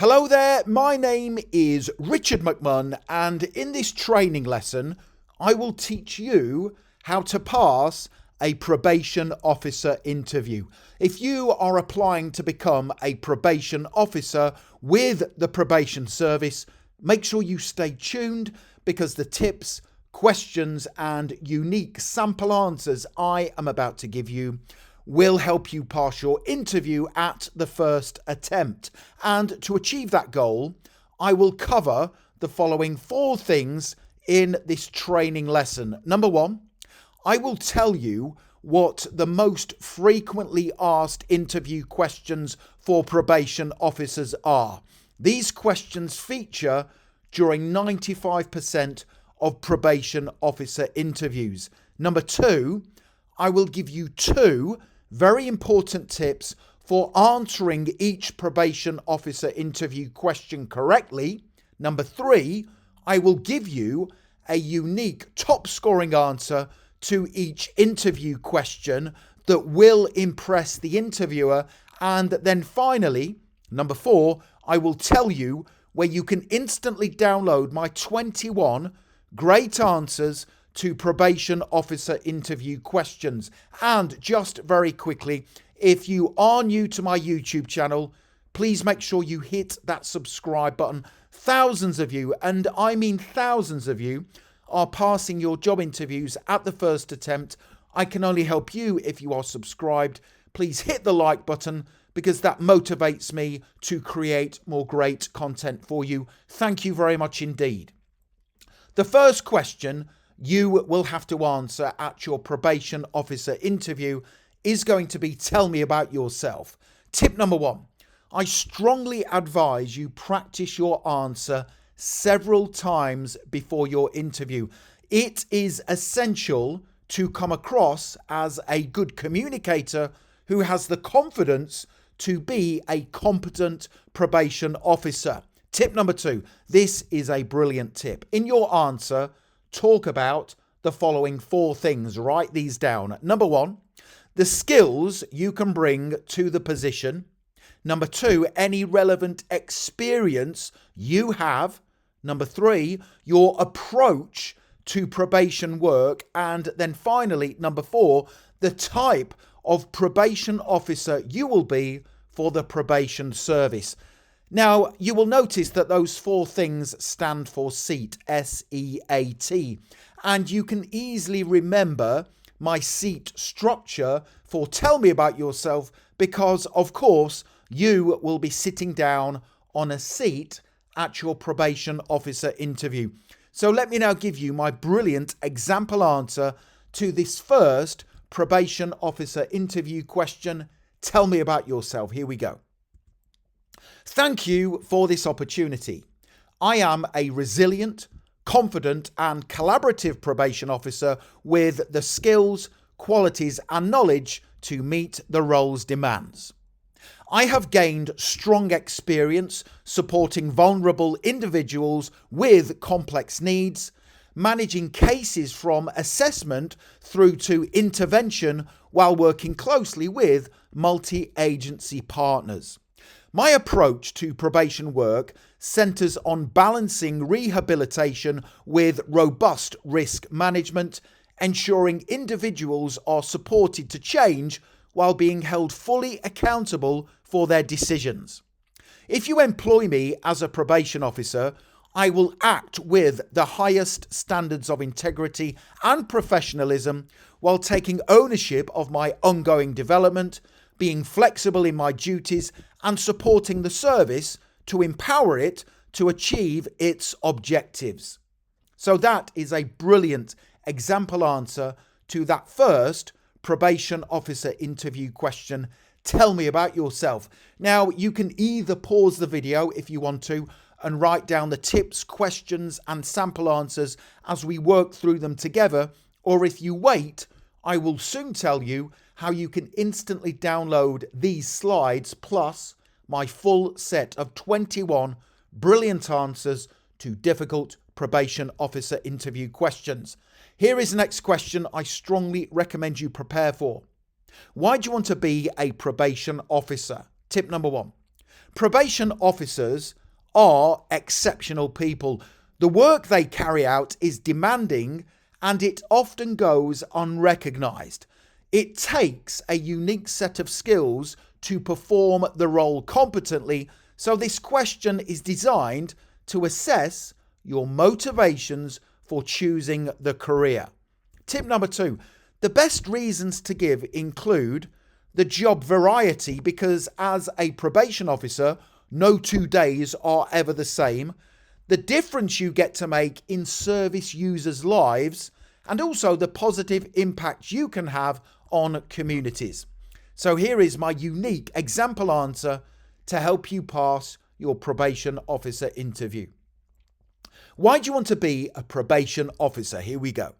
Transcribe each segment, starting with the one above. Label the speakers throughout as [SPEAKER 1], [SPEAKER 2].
[SPEAKER 1] Hello there, my name is Richard McMunn, and in this training lesson I will teach you how to pass a probation officer interview. If you are applying to become a probation officer with the Probation Service, make sure you stay tuned because the tips, questions and unique sample answers I am about to give you will help you pass your interview at the first attempt. And to achieve that goal, I will cover the following 4 things in this training lesson. Number 1, I will tell you what the most frequently asked interview questions for probation officers are. These questions feature during 95% of probation officer interviews. Number 2, I will give you 2 very important tips for answering each probation officer interview question correctly. Number 3, I will give you a unique top scoring answer to each interview question that will impress the interviewer. And then finally, number 4, I will tell you where you can instantly download my 21 great answers to probation officer interview questions. And just very quickly, if you are new to my YouTube channel, please make sure you hit that subscribe button. Thousands of you, and I mean thousands of you, are passing your job interviews at the first attempt. I can only help you if you are subscribed. Please hit the like button because that motivates me to create more great content for you. Thank you very much indeed. The first question you will have to answer at your probation officer interview is going to be, tell me about yourself. Tip number 1, I strongly advise you practice your answer several times before your interview. It is essential to come across as a good communicator who has the confidence to be a competent probation officer. Tip number 2, this is a brilliant tip. In your answer, talk about the following 4 things. Write these down. Number 1, the skills you can bring to the position. Number 2, any relevant experience you have. Number 3, your approach to probation work. And then finally, number 4, the type of probation officer you will be for the Probation Service. Now, you will notice that those 4 things stand for SEAT, S-E-A-T, and you can easily remember my SEAT structure for tell me about yourself because, of course, you will be sitting down on a seat at your probation officer interview. So let me now give you my brilliant example answer to this first probation officer interview question. Tell me about yourself. Here we go. Thank you for this opportunity. I am a resilient, confident and collaborative probation officer with the skills, qualities and knowledge to meet the role's demands. I have gained strong experience supporting vulnerable individuals with complex needs, managing cases from assessment through to intervention while working closely with multi-agency partners. My approach to probation work centres on balancing rehabilitation with robust risk management, ensuring individuals are supported to change while being held fully accountable for their decisions. If you employ me as a probation officer, I will act with the highest standards of integrity and professionalism while taking ownership of my ongoing development, being flexible in my duties and supporting the service to empower it to achieve its objectives. So that is a brilliant example answer to that first probation officer interview question. Tell me about yourself. Now, you can either pause the video if you want to and write down the tips, questions and sample answers as we work through them together, or if you wait, I will soon tell you how you can instantly download these slides plus my full set of 21 brilliant answers to difficult probation officer interview questions. Here is the next question I strongly recommend you prepare for. Why do you want to be a probation officer? Tip number 1. Probation officers are exceptional people. The work they carry out is demanding and it often goes unrecognised. It takes a unique set of skills to perform the role competently, so this question is designed to assess your motivations for choosing the career. Tip number 2, the best reasons to give include the job variety, because as a probation officer, no 2 days are ever the same, the difference you get to make in service users' lives, and also the positive impact you can have on communities. So here is my unique example answer to help you pass your probation officer interview. Why do you want to be a probation officer? Here we go.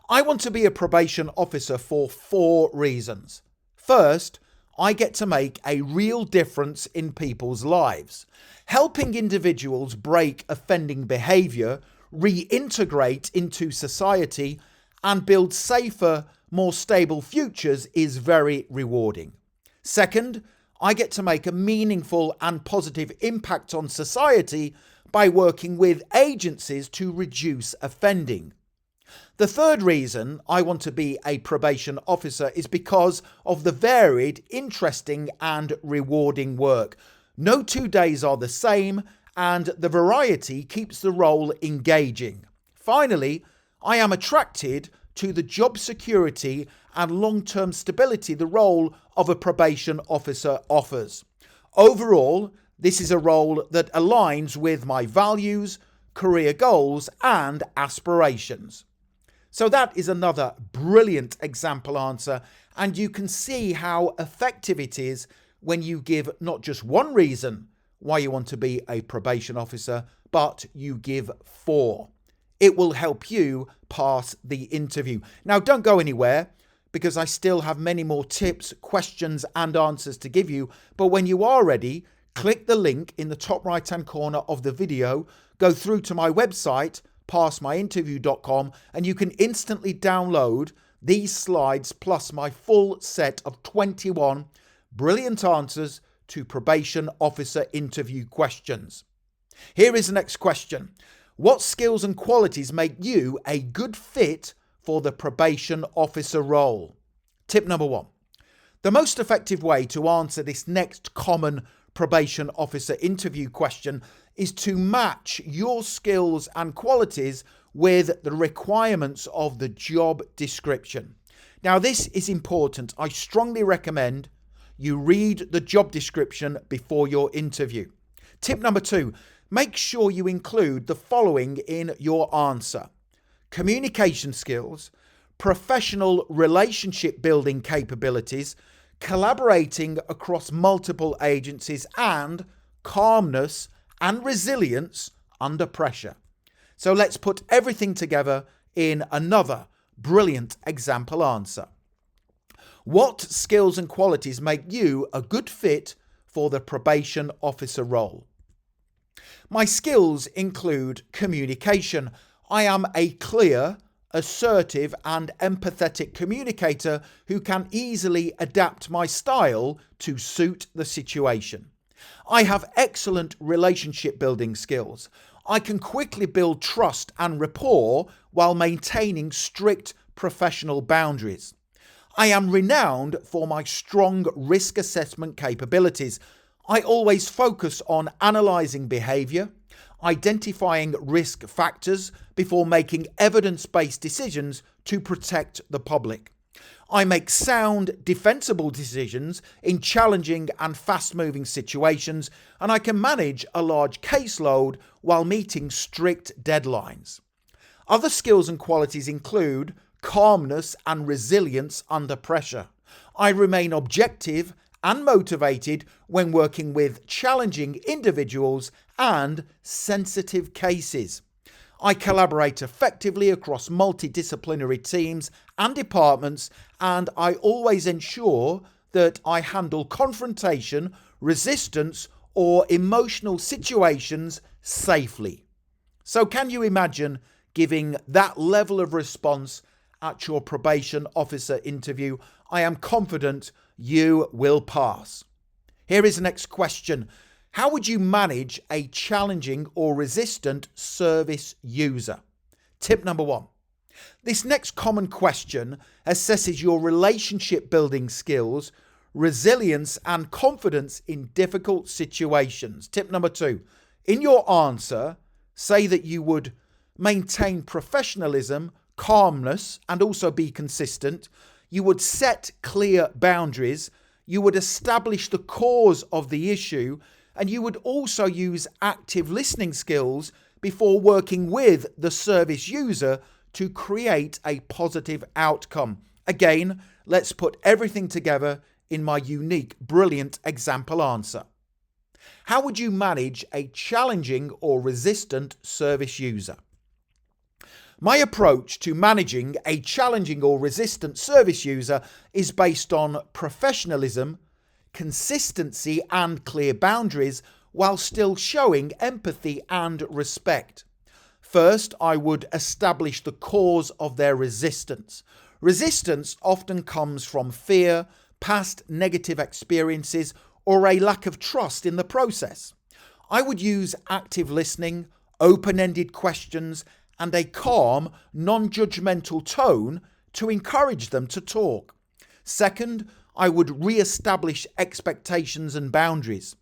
[SPEAKER 1] I want to be a probation officer for 4 reasons. First, I get to make a real difference in people's lives. Helping individuals break offending behaviour, reintegrate into society, and build safer, more stable futures is very rewarding. Second, I get to make a meaningful and positive impact on society by working with agencies to reduce offending. The third reason I want to be a probation officer is because of the varied, interesting and rewarding work. No 2 days are the same, and the variety keeps the role engaging. Finally, I am attracted to the job security and long-term stability the role of a probation officer offers. Overall, this is a role that aligns with my values, career goals and aspirations. So that is another brilliant example answer, and you can see how effective it is when you give not just one reason why you want to be a probation officer, but you give 4. It will help you pass the interview. Now, don't go anywhere because I still have many more tips, questions and answers to give you. But when you are ready, click the link in the top right-hand corner of the video, go through to my website, passmyinterview.com, and you can instantly download these slides plus my full set of 21 brilliant answers to probation officer interview questions. Here is the next question. What skills and qualities make you a good fit for the probation officer role? Tip number 1. The most effective way to answer this next common probation officer interview question is to match your skills and qualities with the requirements of the job description. Now, this is important. I strongly recommend you read the job description before your interview. Tip number 2, make sure you include the following in your answer: communication skills, professional relationship building capabilities, collaborating across multiple agencies, and calmness and resilience under pressure. So let's put everything together in another brilliant example answer. What skills and qualities make you a good fit for the probation officer role? My skills include communication. I am a clear, assertive and empathetic communicator who can easily adapt my style to suit the situation. I have excellent relationship building skills. I can quickly build trust and rapport while maintaining strict professional boundaries. I am renowned for my strong risk assessment capabilities. I always focus on analysing behaviour, identifying risk factors before making evidence-based decisions to protect the public. I make sound, defensible decisions in challenging and fast-moving situations, and I can manage a large caseload while meeting strict deadlines. Other skills and qualities include calmness and resilience under pressure. I remain objective and motivated when working with challenging individuals and sensitive cases. I collaborate effectively across multidisciplinary teams and departments, and I always ensure that I handle confrontation, resistance, or emotional situations safely. So can you imagine giving that level of response at your probation officer interview? I am confident you will pass. Here is the next question. How would you manage a challenging or resistant service user? Tip number 1. This next common question assesses your relationship building skills, resilience, and confidence in difficult situations. Tip number 2. In your answer, say that you would maintain professionalism, calmness, and also be consistent. You would set clear boundaries. You would establish the cause of the issue, and you would also use active listening skills before working with the service user to create a positive outcome. Again, let's put everything together in my unique, brilliant example answer. How would you manage a challenging or resistant service user? My approach to managing a challenging or resistant service user is based on professionalism, consistency, and clear boundaries while still showing empathy and respect. First, I would establish the cause of their resistance. Resistance often comes from fear, past negative experiences, or a lack of trust in the process. I would use active listening, open-ended questions, and a calm, non-judgmental tone to encourage them to talk. Second, I would re-establish expectations and boundaries.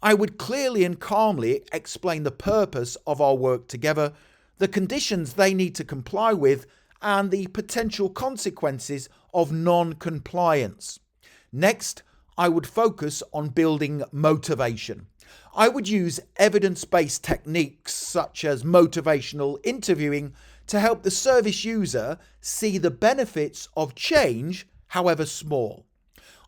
[SPEAKER 1] I would clearly and calmly explain the purpose of our work together, the conditions they need to comply with, and the potential consequences of non-compliance. Next, I would focus on building motivation. I would use evidence-based techniques such as motivational interviewing to help the service user see the benefits of change, however small.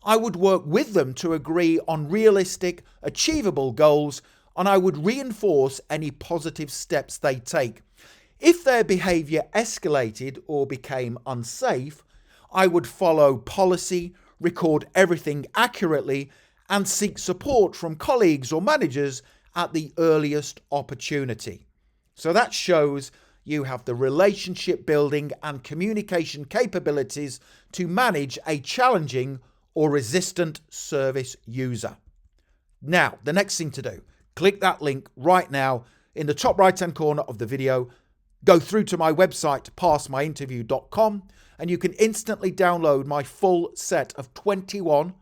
[SPEAKER 1] I would work with them to agree on realistic, achievable goals, and I would reinforce any positive steps they take. If their behaviour escalated or became unsafe, I would follow policy, record everything accurately, and seek support from colleagues or managers at the earliest opportunity. So that shows you have the relationship building and communication capabilities to manage a challenging or resistant service user. Now, the next thing to do, click that link right now in the top right hand corner of the video, go through to my website passmyinterview.com, and you can instantly download my full set of 21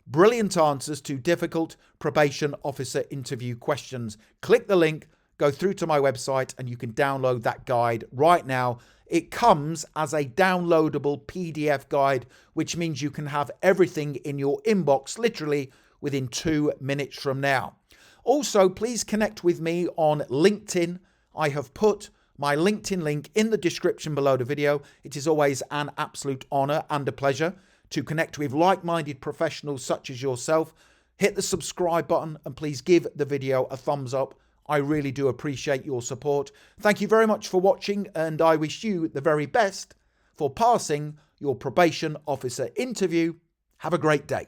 [SPEAKER 1] brilliant answers to difficult probation officer interview questions. Click the link, go through to my website, and you can download that guide right now. It comes as a downloadable PDF guide, which means you can have everything in your inbox literally within 2 minutes from now. Also, please connect with me on LinkedIn. I have put my LinkedIn link in the description below the video. It is always an absolute honor and a pleasure to connect with like-minded professionals such as yourself. Hit the subscribe button and please give the video a thumbs up. I really do appreciate your support. Thank you very much for watching, and I wish you the very best for passing your probation officer interview. Have a great day.